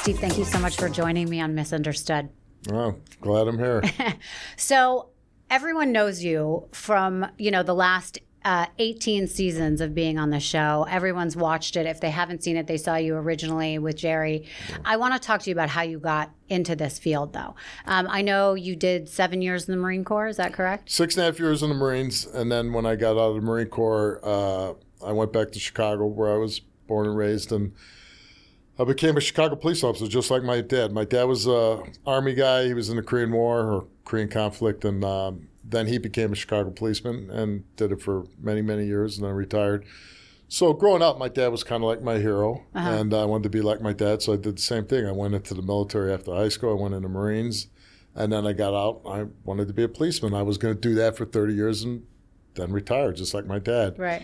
Steve, thank you so much for joining me on Misunderstood. Oh, glad I'm here. So everyone knows you from, the last 18 seasons of being on the show. Everyone's watched it. If they haven't seen it, they saw you originally with Jerry. I want to talk to you about how you got into this field, though. I know you did 7 years in the Marine Corps. Is that correct? 6.5 years in the Marines. And then when I got out of the Marine Corps, I went back to Chicago, where I was born and raised. And I became a Chicago police officer, just like my dad. My dad was an Army guy. He was in the Korean War or Korean conflict. And then he became a Chicago policeman and did it for many, many years and then retired. So growing up, my dad was kind of like my hero. And I wanted to be like my dad, so I did the same thing. I went into the military after high school. I went into Marines. And then I got out. I wanted to be a policeman. I was going to do that for 30 years and then retire, just like my dad. Right.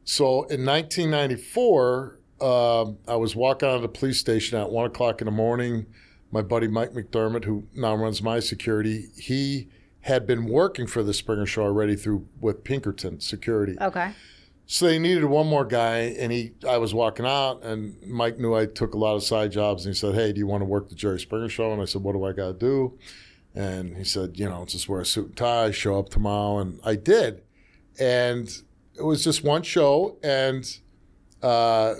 So in 1994... I was walking out of the police station at 1 o'clock in the morning. My buddy Mike McDermott, who now runs my security, he had been working for the Springer Show already with Pinkerton Security. Okay. So they needed one more guy, and I was walking out, and Mike knew I took a lot of side jobs, and he said, "Hey, do you want to work the Jerry Springer Show?" And I said, "What do I got to do?" And he said, just wear a suit and tie, show up tomorrow, and I did. And it was just one show, and I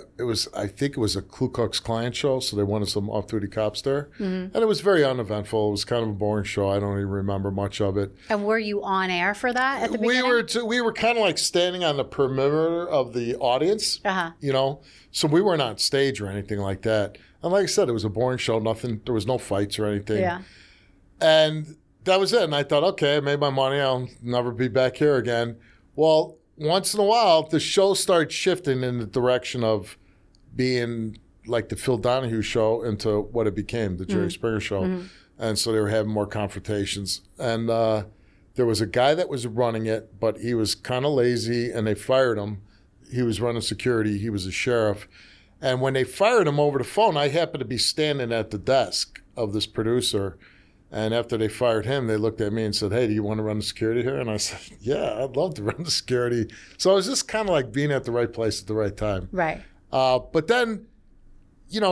think it was a Ku Klux Klan show, so they wanted some off-duty cops there. And it was very uneventful. It was kind of a boring show. I don't even remember much of it. And were you on air for that at the beginning? We were kind of like standing on the perimeter of the audience, so we weren't on stage or anything like that. And like I said, it was a boring show. There was no fights or anything. Yeah. And that was it. And I thought, okay, I made my money. I'll never be back here again. Well, once in a while, the show started shifting in the direction of being like the Phil Donahue show into what it became, the Jerry Springer Show. And so they were having more confrontations. And there was a guy that was running it, but he was kind of lazy, and they fired him. He was running security. He was a sheriff. And when they fired him over the phone, I happened to be standing at the desk of this producer. And after they fired him, they looked at me and said, "Hey, do you want to run the security here?" And I said, "Yeah, I'd love to run the security." So it was just kind of like being at the right place at the right time. Right. But then,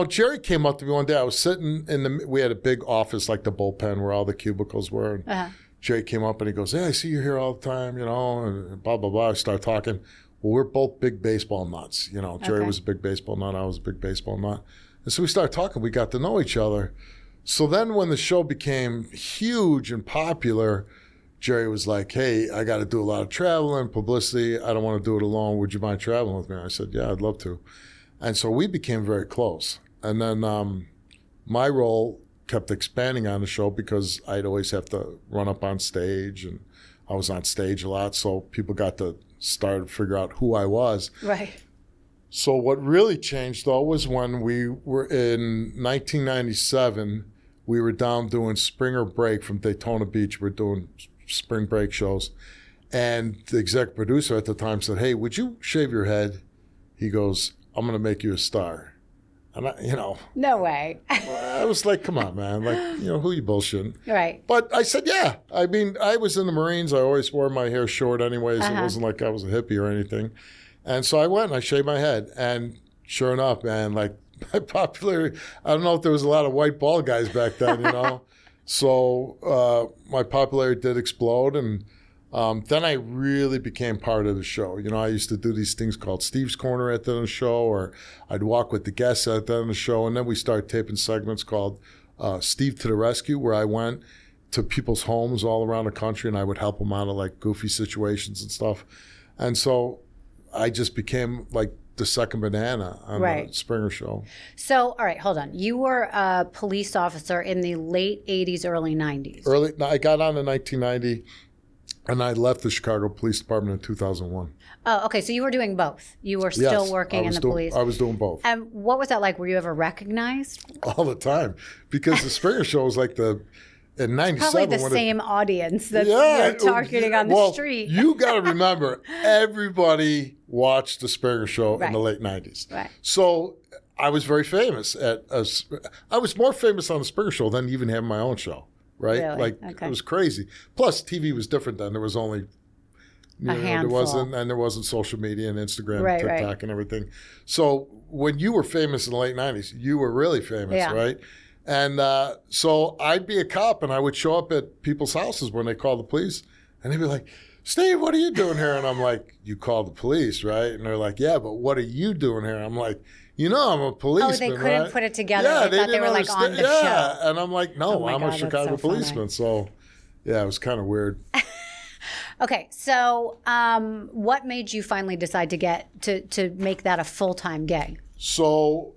Jerry came up to me one day. I was sitting we had a big office like the bullpen where all the cubicles were. And Jerry came up and he goes, "Hey, I see you here all the time, and blah, blah, blah." I started talking. Well, we're both big baseball nuts. Jerry was a big baseball nut. I was a big baseball nut. And so we started talking. We got to know each other. So then when the show became huge and popular, Jerry was like, "Hey, I got to do a lot of traveling, publicity. I don't want to do it alone. Would you mind traveling with me?" I said, "Yeah, I'd love to." And so we became very close. And then my role kept expanding on the show because I'd always have to run up on stage, and I was on stage a lot. So people got to start to figure out who I was. Right. So what really changed, though, was when we were in 1997, we were down doing Springer Break from Daytona Beach. We're doing spring break shows. And the exec producer at the time said, "Hey, would you shave your head?" He goes, "I'm going to make you a star." And No way. I was like, come on, man. Like, who you bullshitting? Right. But I said, yeah. I mean, I was in the Marines. I always wore my hair short anyways. It wasn't like I was a hippie or anything. And so I went and I shaved my head. And sure enough, man, like my popularity, I don't know if there was a lot of white bald guys back then, So my popularity did explode. And then I really became part of the show. I used to do these things called Steve's Corner at the end of the show, or I'd walk with the guests at the end of the show. And then we started taping segments called Steve to the Rescue, where I went to people's homes all around the country and I would help them out of like goofy situations and stuff. And so I just became like the second banana on the Springer Show. So, all right, hold on. You were a police officer in the late 80s, early 90s. I got on in 1990, and I left the Chicago Police Department in 2001. Oh, okay. So you were doing both. You were still working in the police. I was doing both. And what was that like? Were you ever recognized? All the time. Because the Springer Show was like in 97. Probably the same audience that you're targeting on the street. You got to remember, everybody watched the Springer Show in the late 90s. Right. So I was very famous. I was more famous on the Springer Show than even having my own show. Right? Really? Like, it was crazy. Plus, TV was different then. There was only A handful. There wasn't social media and Instagram, Right, TikTok, right. and everything. So when you were famous in the late 90s, you were really famous, Yeah. right? And so I'd be a cop, and I would show up at people's houses when they called the police, and they'd be like, Steve, what are you doing here? And I'm like, you called the police, right? And they're like, yeah, but what are you doing here? I'm like, I'm a policeman. Oh, they couldn't right? put it together. Yeah, they thought they were like on the show. And I'm like, no, I'm a Chicago policeman. So, yeah, it was kind of weird. Okay, so what made you finally decide to make that a full-time gig? So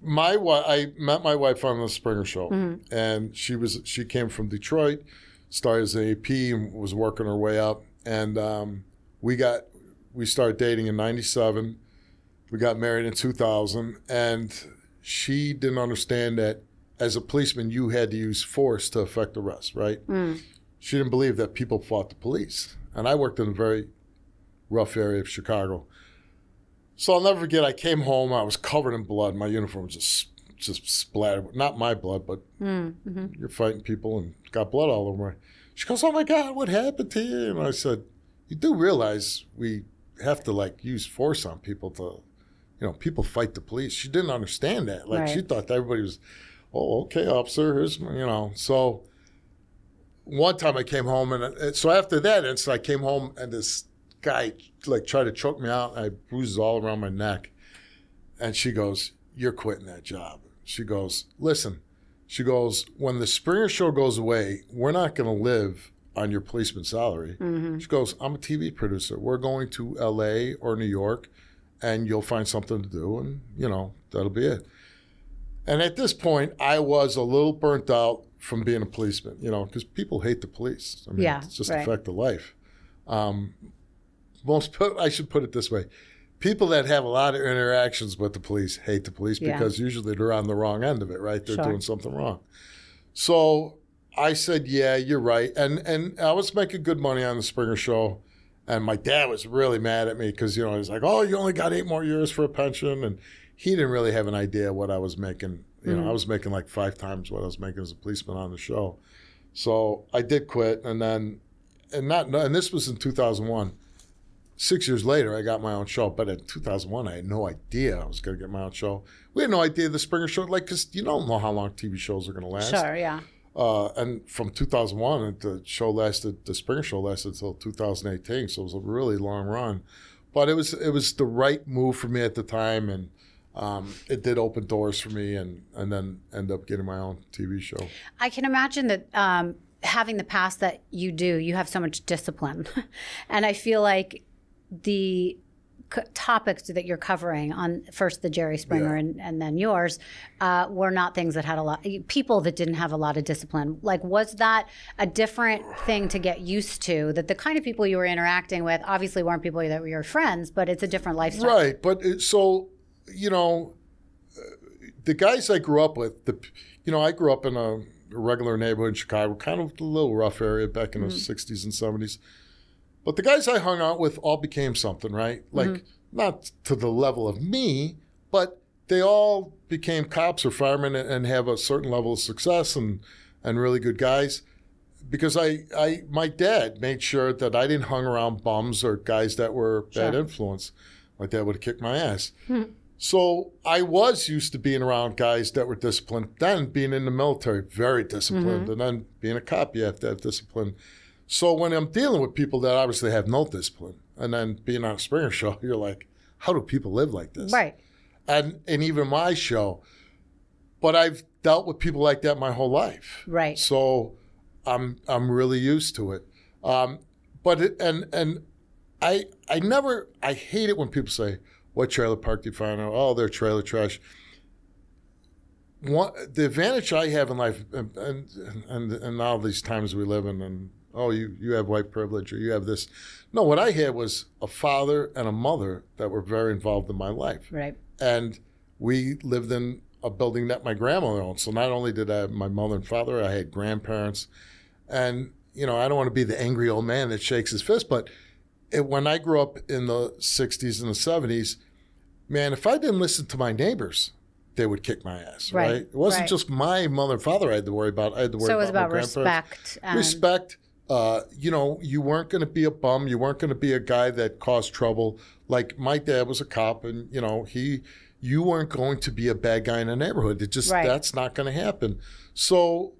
I met my wife on the Springer Show, and she came from Detroit, started as an AP, and was working her way up, and we started dating in '97. We got married in 2000, and she didn't understand that as a policeman you had to use force to effect arrest, right? She didn't believe that people fought the police, and I worked in a very rough area of Chicago. So I'll never forget, I came home, I was covered in blood. My uniform was just splattered. Not my blood, but you're fighting people and got blood all over me. She goes, oh my God, what happened to you? And I said, you do realize we have to use force on people to, people fight the police. She didn't understand that. Right. She thought that everybody was, oh, okay, officer, here's, So one time I came home, and so after that incident, I came home, and this guy tried to choke me out. I had bruises all around my neck. And she goes, you're quitting that job. She goes, listen, when the Springer Show goes away, we're not going to live on your policeman's salary. She goes, I'm a TV producer. We're going to LA or New York, and you'll find something to do, and, that'll be it. And at this point, I was a little burnt out from being a policeman, because people hate the police. I mean, it's just a fact of life. I should put it this way. People that have a lot of interactions with the police hate the police because usually they're on the wrong end of it, right? They're doing something wrong. So I said, yeah, you're right. And I was making good money on the Springer Show. And my dad was really mad at me because, he's like, oh, you only got 8 more years for a pension. And he didn't really have an idea what I was making. I was making 5 times what I was making as a policeman on the show. So I did quit. And this was in 2001. 6 years later, I got my own show. But in 2001, I had no idea I was going to get my own show. We had no idea the Springer Show, because you don't know how long TV shows are going to last. Sure, yeah. And from 2001, the Springer Show lasted until 2018, so it was a really long run. But it was the right move for me at the time, and it did open doors for me, and then end up getting my own TV show. I can imagine that having the past that you have so much discipline, and I feel like the topics that you're covering on first the Jerry Springer and then yours were not things that had people that didn't have a lot of discipline. Was that a different thing to get used to, that the kind of people you were interacting with obviously weren't people that were your friends, but it's a different lifestyle? Right. But the guys I grew up with, I grew up in a regular neighborhood in Chicago, kind of a little rough area back in the 60s and 70s. But the guys I hung out with all became something, right? Not to the level of me, but they all became cops or firemen and have a certain level of success and really good guys. Because my dad made sure that I didn't hang around bums or guys that were bad influence. My dad would have kicked my ass. So I was used to being around guys that were disciplined. Then being in the military, very disciplined. And then being a cop, you have to have discipline. So when I'm dealing with people that obviously have no discipline, and then being on a Springer Show, you're like, how do people live like this? Right. And even my show. But I've dealt with people like that my whole life. Right. So I'm really used to it. I hate it when people say, what trailer park do you find? Oh, they're trailer trash. The advantage I have in life, and all these times we live in, and you have white privilege, or you have this. No, what I had was a father and a mother that were very involved in my life. Right. And we lived in a building that my grandmother owned. So not only did I have my mother and father, I had grandparents. And, I don't want to be the angry old man that shakes his fist, but when I grew up in the 60s and the 70s, man, if I didn't listen to my neighbors, they would kick my ass, right? It wasn't just my mother and father I had to worry about. I had to worry about my grandparents. So it was about respect. you know, you weren't going to be a bum. You weren't going to be a guy that caused trouble. Like my dad was a cop, and you know, you weren't going to be a bad guy in the neighborhood. It just that's not going to happen. So,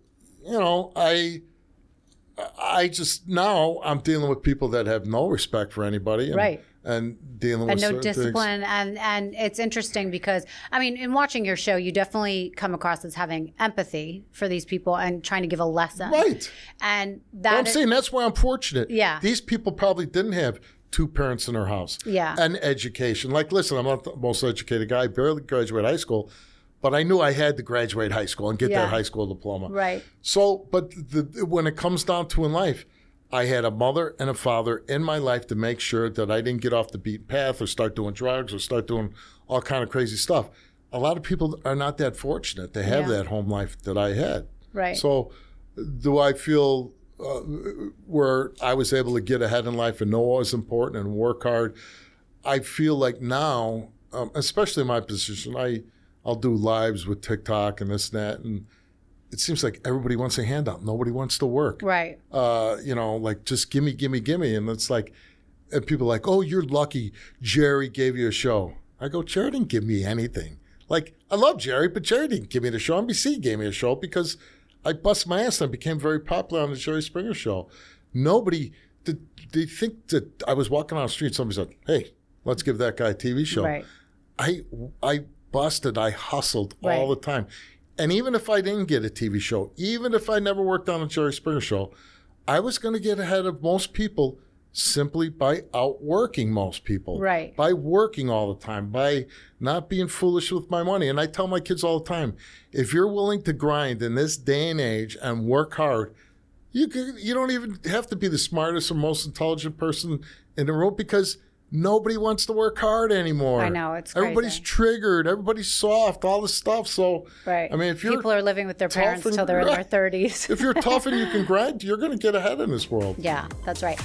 you know, I just now I'm dealing with people that have no respect for anybody, and dealing with no discipline, and it's interesting because I mean, in watching your show, you definitely come across as having empathy for these people and trying to give a lesson, right? And I'm saying that's why I'm fortunate. Yeah, these people probably didn't have 2 parents in their house, and education. Like, listen, I'm not the most educated guy. I barely graduated high school. But I knew I had to graduate high school and get that high school diploma. Right. So, but when it comes down to in life, I had a mother and a father in my life to make sure that I didn't get off the beaten path or start doing drugs or start doing all kind of crazy stuff. A lot of people are not that fortunate to have that home life that I had. Right. So do I feel where I was able to get ahead in life and know what was important and work hard? I feel like now, especially in my position, I'll do lives with TikTok and this and that, and it seems like everybody wants a handout. Nobody wants to work. Right. You know, like just gimme. And it's like, and people are like, oh, you're lucky Jerry gave you a show. I go, Jerry didn't give me anything. Like, I love Jerry, but Jerry didn't give me the show. NBC gave me a show because I bust my ass and I became very popular on the Jerry Springer Show. Nobody, they think that I was walking on the street, somebody said, hey, let's give that guy a TV show. Right. I busted, I hustled all the time. And even if I didn't get a TV show, even if I never worked on a Jerry Springer Show, I was going to get ahead of most people simply by outworking most people. Right. By working all the time, by not being foolish with my money. And I tell my kids all the time, if you're willing to grind in this day and age and work hard, you don't even have to be the smartest or most intelligent person in the room because nobody wants to work hard anymore. I know, it's crazy. Everybody's triggered. Everybody's soft, all this stuff. So, I mean, if you're people are living with their parents until they're in their 30s. If you're tough and you can grind, you're going to get ahead in this world. Yeah, that's right.